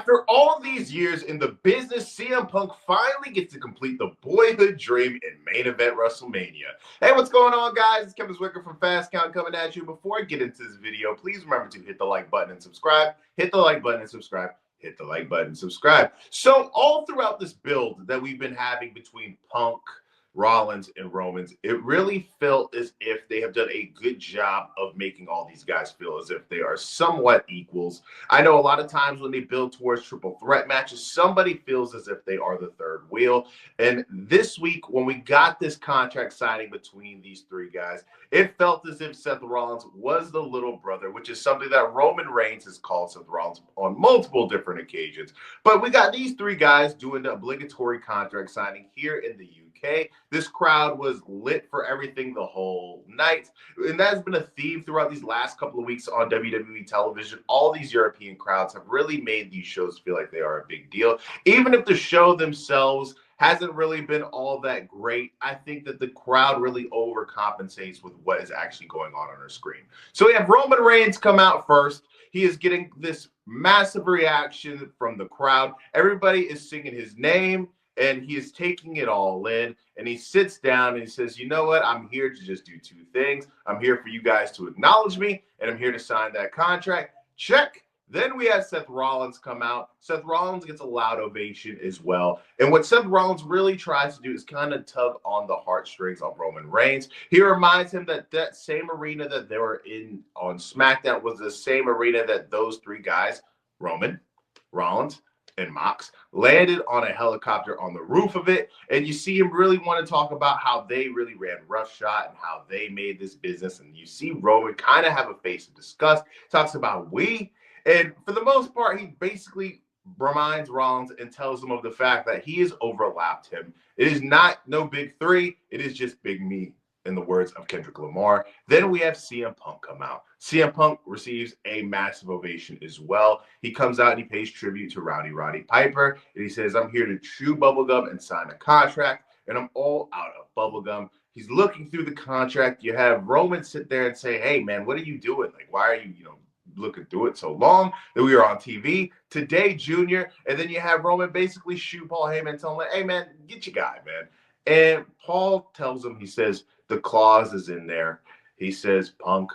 After all these years in the business, CM Punk finally gets to complete the boyhood dream in main event WrestleMania. Hey, what's going on, guys? It's Kevin Zwicker from Fast Count coming at you. Before I get into this video, please remember to hit the like button and subscribe. Hit the like button and subscribe. Hit the like button and subscribe. So all throughout this build that we've been having between Punk, Rollins, and Romans, it really felt as if they have done a good job of making all these guys feel as if they are somewhat equals. I know a lot of times when they build towards triple threat matches, somebody feels as if they are the third wheel. And this week, when we got this contract signing between these three guys, it felt as if Seth Rollins was the little brother, which is something that Roman Reigns has called Seth Rollins on multiple different occasions. But we got these three guys doing the obligatory contract signing here in the UK. This crowd was lit for everything the whole night. And that has been a theme throughout these last couple of weeks on WWE television. All these European crowds have really made these shows feel like they are a big deal. Even if the show themselves hasn't really been all that great, I think that the crowd really overcompensates with what is actually going on our screen. So we have Roman Reigns come out first. He is getting this massive reaction from the crowd. Everybody is singing his name, and he is taking it all in. And he sits down and he says, you know what? I'm here to just do two things. I'm here for you guys to acknowledge me, and I'm here to sign that contract. Check. Then we have Seth Rollins come out. Seth Rollins gets a loud ovation as well. And what Seth Rollins really tries to do is kind of tug on the heartstrings of Roman Reigns. He reminds him that that same arena that they were in on SmackDown was the same arena that those three guys, Roman, Rollins, and Mox, landed on a helicopter on the roof of it. And you see him really want to talk about how they really ran roughshod and how they made this business. And you see Roman kind of have a face of disgust, talks about we. And for the most part, he basically reminds Rollins and tells him of the fact that he has overlapped him. It is not no big three. It is just big me, in the words of Kendrick Lamar. Then we have CM Punk come out. CM Punk receives a massive ovation as well. He comes out and he pays tribute to Roddy Piper. And he says, I'm here to chew bubblegum and sign a contract. And I'm all out of bubblegum. He's looking through the contract. You have Roman sit there and say, hey, man, what are you doing? Like, why are you, looking through it so long that we were on TV today, Junior? And then you have Roman basically shoot Paul Heyman and tell him, hey, man, get your guy, man. And Paul tells him, he says, the clause is in there. He says, Punk,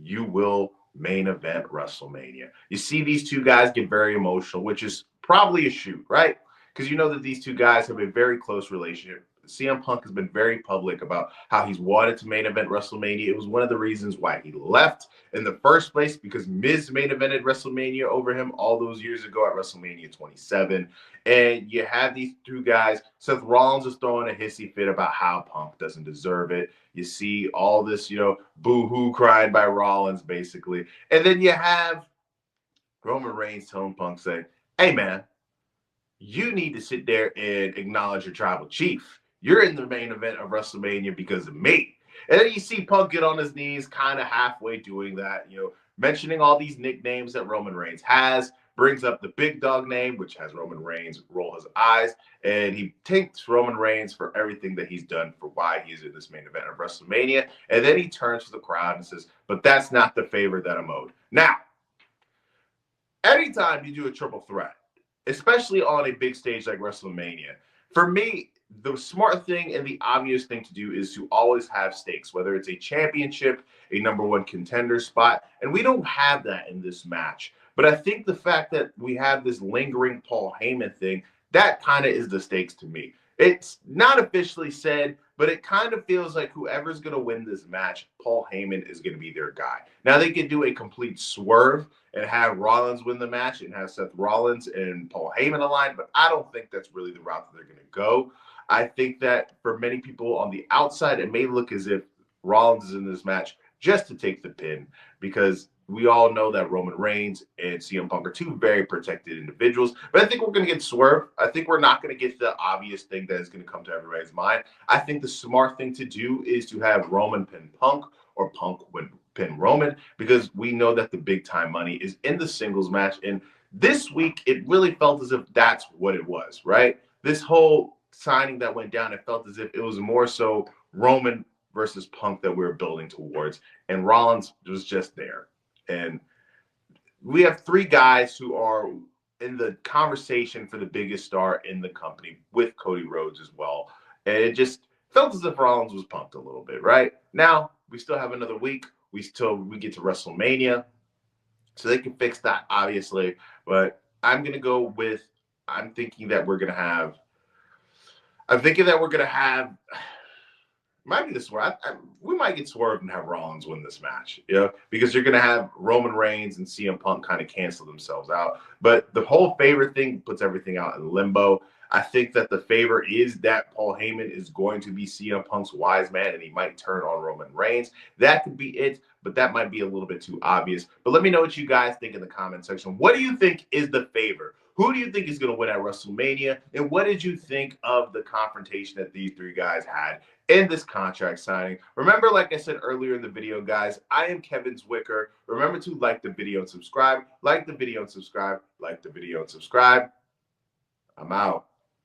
you will main event WrestleMania. You see these two guys get very emotional, which is probably a shoot, right? Because you know that these two guys have a very close relationship. CM Punk has been very public about how he's wanted to main event WrestleMania. It was one of the reasons why he left in the first place, because Miz main evented WrestleMania over him all those years ago at WrestleMania 27. And you have these two guys. Seth Rollins is throwing a hissy fit about how Punk doesn't deserve it. You see all this, boo-hoo crying by Rollins, basically. And then you have Roman Reigns telling Punk, saying, hey, man, you need to sit there and acknowledge your tribal chief. You're in the main event of WrestleMania because of me. And then you see Punk get on his knees, kind of halfway doing that, mentioning all these nicknames that Roman Reigns has, brings up the big dog name, which has Roman Reigns roll his eyes, and he thanks Roman Reigns for everything that he's done for why he's in this main event of WrestleMania. And then he turns to the crowd and says, but that's not the favor that I'm owed. Now, anytime you do a triple threat, especially on a big stage like WrestleMania, for me, the smart thing and the obvious thing to do is to always have stakes, whether it's a championship, a number one contender spot. And we don't have that in this match. But I think the fact that we have this lingering Paul Heyman thing, that kind of is the stakes to me. It's not officially said, but it kind of feels like whoever's going to win this match, Paul Heyman is going to be their guy. Now, they could do a complete swerve and have Rollins win the match and have Seth Rollins and Paul Heyman aligned, but I don't think that's really the route that they're going to go. I think that for many people on the outside, it may look as if Rollins is in this match just to take the pin, because we all know that Roman Reigns and CM Punk are two very protected individuals. But I think we're going to get swerved. I think we're not going to get the obvious thing that is going to come to everybody's mind. I think the smart thing to do is to have Roman pin Punk or Punk pin Roman, because we know that the big time money is in the singles match. And this week, it really felt as if that's what it was, right? This whole signing that went down, it felt as if it was more so Roman versus Punk that we were building towards, and Rollins was just there. And we have three guys who are in the conversation for the biggest star in the company with Cody Rhodes as well. And it just felt as if Rollins was punked a little bit, right? Now, we still have another week. We get to WrestleMania. So they can fix that, obviously. But I'm going to go with, I'm thinking that we're going to have, might be the swerve. We might get swerved and have Rollins win this match, because you're going to have Roman Reigns and CM Punk kind of cancel themselves out. But the whole favor thing puts everything out in limbo. I think that the favor is that Paul Heyman is going to be CM Punk's wise man, and he might turn on Roman Reigns. That could be it, but that might be a little bit too obvious. But let me know what you guys think in the comment section. What do you think is the favor? Who do you think is going to win at WrestleMania? And what did you think of the confrontation that these three guys had in this contract signing? Remember, like I said earlier in the video, guys, I am Kevin Zwicker. Remember to like the video and subscribe. Like the video and subscribe. Like the video and subscribe. I'm out.